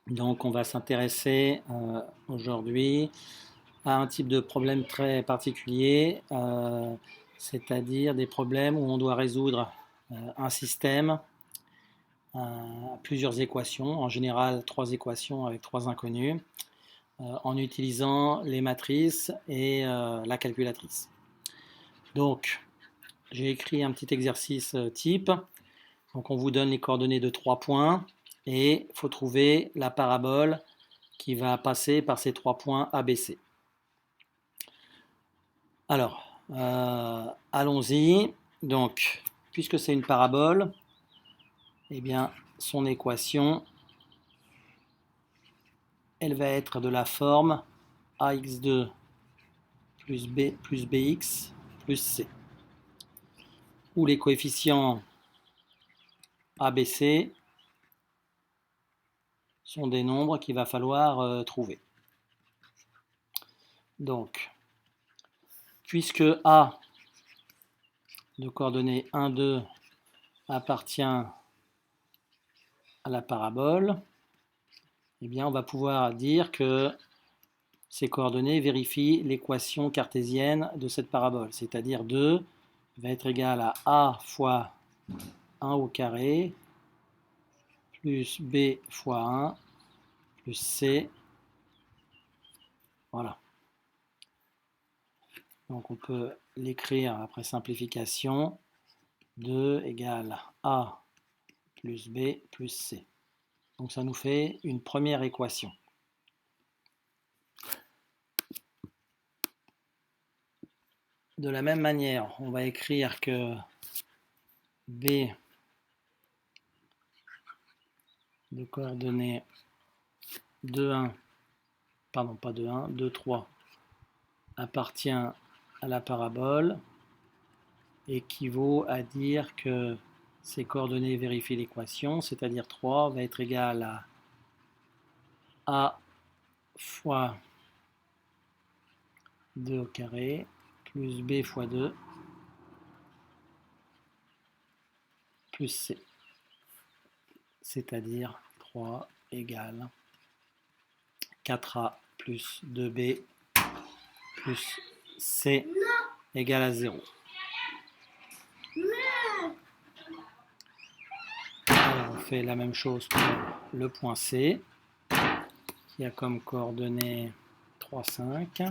Donc on va s'intéresser aujourd'hui à un type de problème très particulier, c'est-à-dire des problèmes où on doit résoudre un système, plusieurs équations, en général 3 équations avec 3 inconnus, en utilisant les matrices et la calculatrice. Donc j'ai écrit un petit exercice type. Donc on vous donne les coordonnées de 3 points et il faut trouver la parabole qui va passer par ces 3 points ABC. Alors, allons-y. Donc, puisque c'est une parabole, eh bien, son équation, elle va être de la forme ax2 plus b plus bx plus c, où les coefficients ABC sont des nombres qu'il va falloir trouver. Donc, puisque A de coordonnées 1, 2 appartient à la parabole, eh bien, on va pouvoir dire que ces coordonnées vérifient l'équation cartésienne de cette parabole, c'est-à-dire 2 va être égal à A fois 1 au carré plus B fois 1 plus C. Voilà. Donc on peut l'écrire après simplification. 2 égale A plus B plus C. Donc ça nous fait une première équation. De la même manière, on va écrire que B de coordonnées 2, 1, pardon, pas 2, 1, 2, 3 appartient à la parabole équivaut à dire que ces coordonnées vérifient l'équation, c'est-à-dire 3 va être égal à A fois 2 au carré plus B fois 2 plus C, c'est-à-dire 3 égale 4A plus 2B plus C égale à 0. Alors on fait la même chose pour le point C, qui a comme coordonnées 3, 5.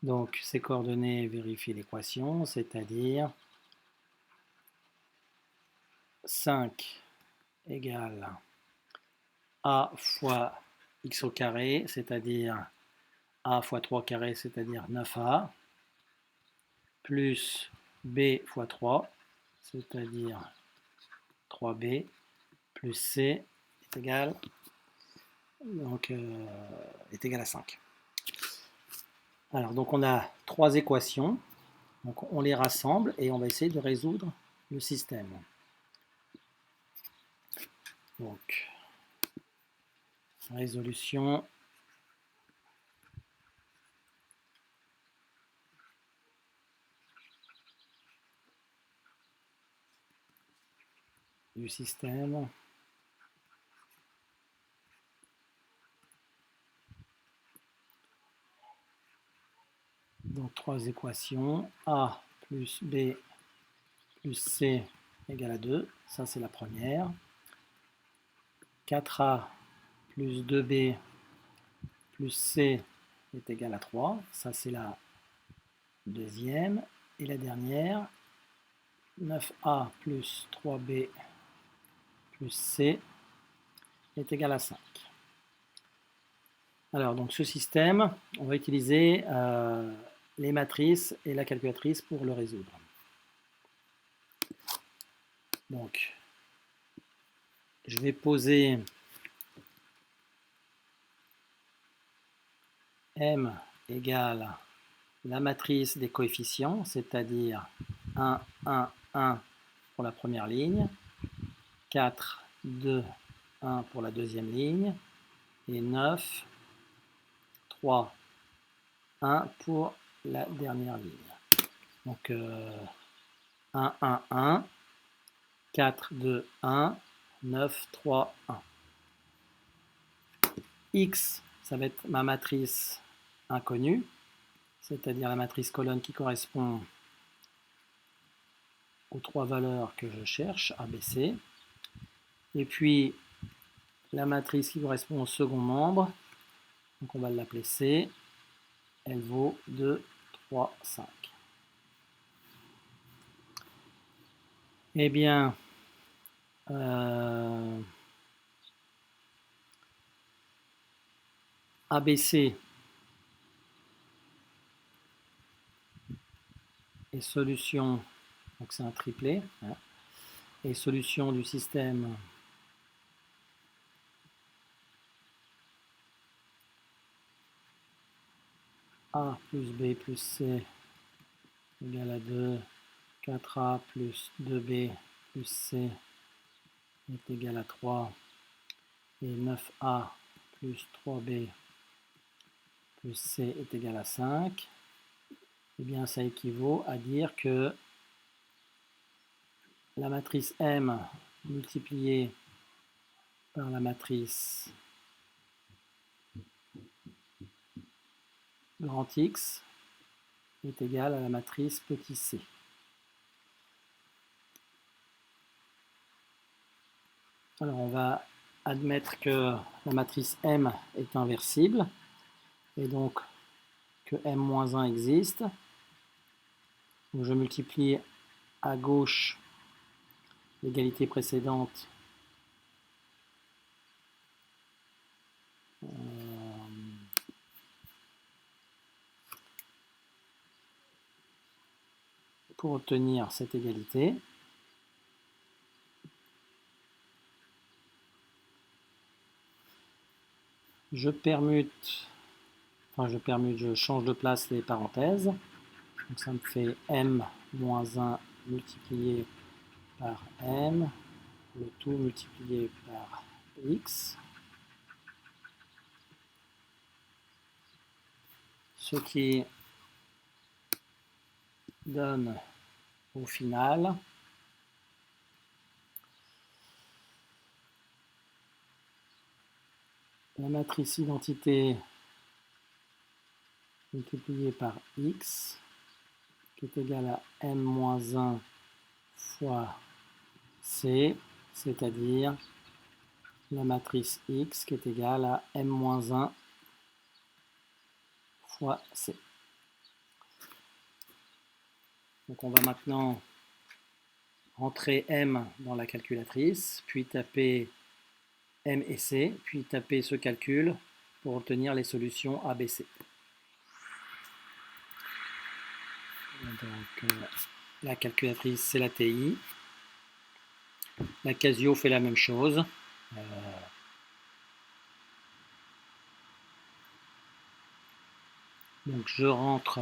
Donc ces coordonnées vérifient l'équation, c'est-à-dire 5 égale A fois x au carré, c'est-à-dire A fois 3 carré, c'est-à-dire 9A, plus B fois 3, c'est-à-dire 3B, plus C est égal, est égal à 5. Alors, donc on a 3 équations, donc on les rassemble et on va essayer de résoudre le système. Donc, résolution. Du système. Donc 3 équations, A plus B plus C égale à 2, ça c'est la première. 4A plus 2B plus C est égal à 3, ça c'est la deuxième. Et la dernière, 9A plus 3B plus C est égal à 5. Alors, donc ce système, on va utiliser les matrices et la calculatrice pour le résoudre. Donc, je vais poser M égale la matrice des coefficients, c'est-à-dire 1, 1, 1 pour la première ligne, 4, 2, 1 pour la deuxième ligne, et 9, 3, 1 pour la dernière ligne. Donc 1, 1, 1, 4, 2, 1, 9, 3, 1. X, ça va être ma matrice inconnue, c'est-à-dire la matrice colonne qui correspond aux 3 valeurs que je cherche, A, B, C. Et puis la matrice qui correspond au second membre, donc on va l'appeler C, elle vaut 2, 3, 5. Eh bien, ABC est solution, donc c'est un triplet, hein, est solution du système A plus B plus C égale à 2, 4A plus 2B plus C est égal à 3, et 9A plus 3B plus C est égal à 5, eh bien ça équivaut à dire que la matrice M multipliée par la matrice grand X est égale à la matrice petit c. Alors on va admettre que la matrice M est inversible et donc que M-1 existe. Donc je multiplie à gauche l'égalité précédente pour obtenir cette égalité. Je change de place les parenthèses. Donc ça me fait M-1 multiplié par M, le tout multiplié par X, ce qui donne au final la matrice identité multipliée par X qui est égale à M-1 fois C, c'est-à-dire la matrice X qui est égale à M-1 fois C. Donc on va maintenant rentrer M dans la calculatrice, puis taper M et C, puis taper ce calcul pour obtenir les solutions ABC. Donc la calculatrice c'est la TI. La Casio fait la même chose. Donc je rentre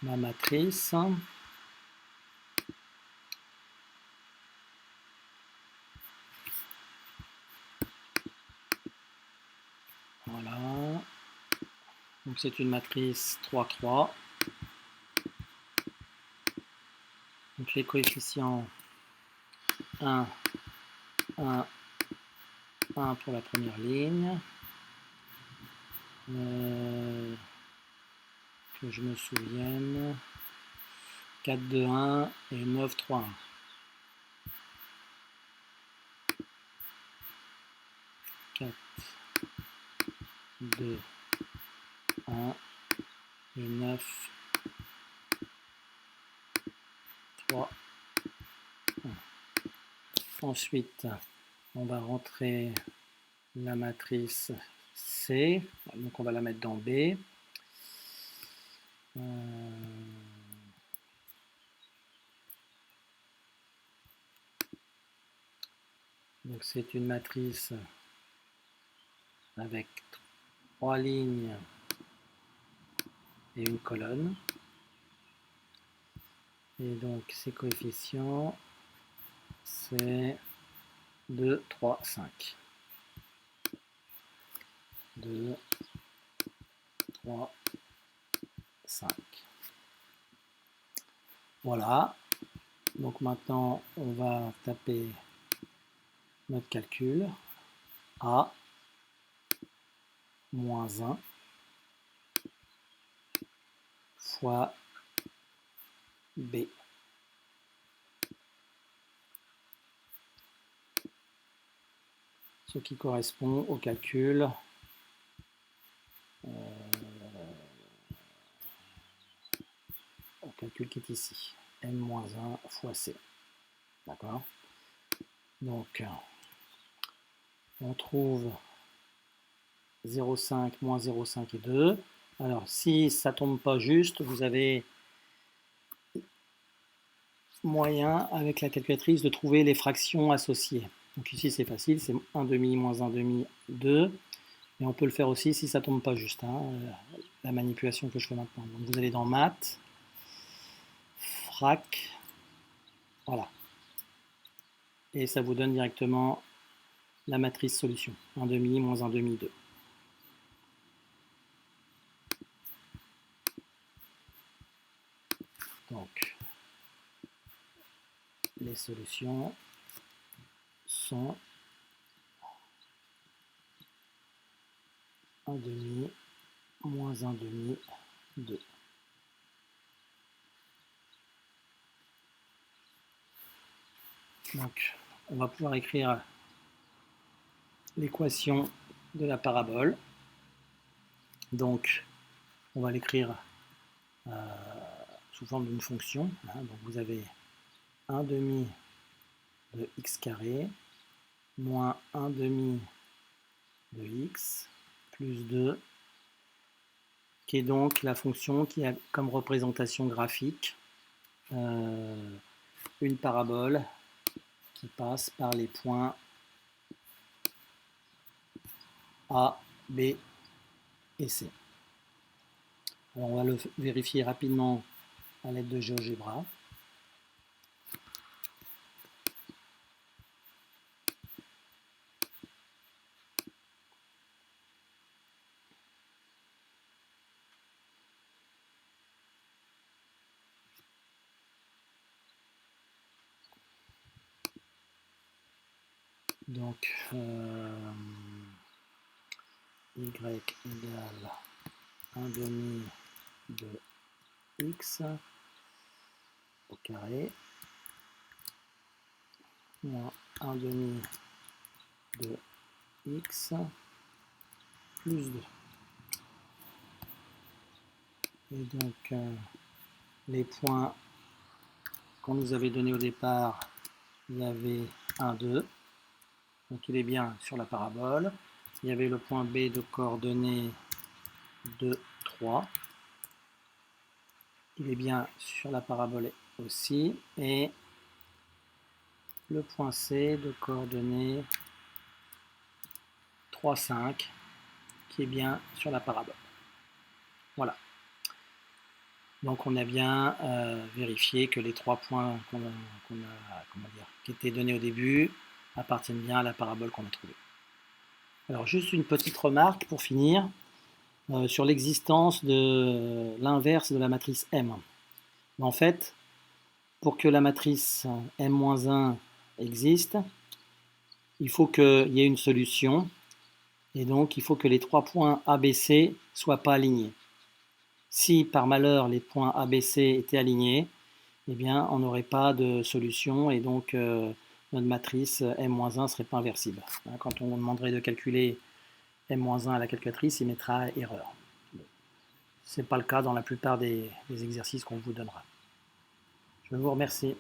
ma matrice. Voilà. Donc c'est une matrice 3-3. Donc les coefficients 1, 1, 1 pour la première ligne. Que je me souvienne. 4, 2, 1 et 9, 3, 1. 4, 2, 1 et 9, 3, 1. Ensuite, on va rentrer la matrice C, donc on va la mettre dans B. Donc c'est une matrice avec 3 lignes et une colonne. Et donc ces coefficients, c'est 2, 3, 5. 2, 3, 5. Voilà. Donc maintenant, on va taper notre calcul. A moins 1 fois B. Ce qui correspond au calcul qui est ici. M-1 fois C. D'accord? Donc, on trouve 0,5 moins 0,5 et 2. Alors, si ça ne tombe pas juste, vous avez moyen, avec la calculatrice, de trouver les fractions associées. Donc ici, c'est facile, c'est 1 demi moins 1 demi, 2. Et on peut le faire aussi si ça ne tombe pas juste, hein, la manipulation que je fais maintenant. Donc vous allez dans Maths, Frac, voilà. Et ça vous donne directement la matrice solution. 1 demi moins 1 demi, 2. Donc, les solutions sont 1 demi moins 1 demi, 2. Donc, on va pouvoir écrire l'équation de la parabole. Donc, on va l'écrire sous forme d'une fonction. Hein. Donc, vous avez 1 demi de x carré moins 1 demi de x plus 2, qui est donc la fonction qui a comme représentation graphique une parabole qui passe par les points A, B et C. Alors on va le vérifier rapidement à l'aide de GeoGebra. Donc y égale 1 demi de x au carré moins 1 demi de x plus 2. Et donc les points qu'on nous avait donnés au départ, il y avait 1, 2. Donc il est bien sur la parabole. Il y avait le point B de coordonnées 2, 3. Il est bien sur la parabole aussi. Et le point C de coordonnées 3, 5, qui est bien sur la parabole. Voilà. Donc on a bien vérifié que les 3 points qui étaient donnés au début appartiennent bien à la parabole qu'on a trouvée. Alors juste une petite remarque pour finir sur l'existence de l'inverse de la matrice M. En fait, pour que la matrice M-1 existe, il faut qu'il y ait une solution et donc il faut que les 3 points ABC ne soient pas alignés. Si par malheur les points ABC étaient alignés, eh bien on n'aurait pas de solution et donc notre matrice M-1 ne serait pas inversible. Quand on demanderait de calculer M-1 à la calculatrice, il mettra erreur. Ce n'est pas le cas dans la plupart des exercices qu'on vous donnera. Je vous remercie.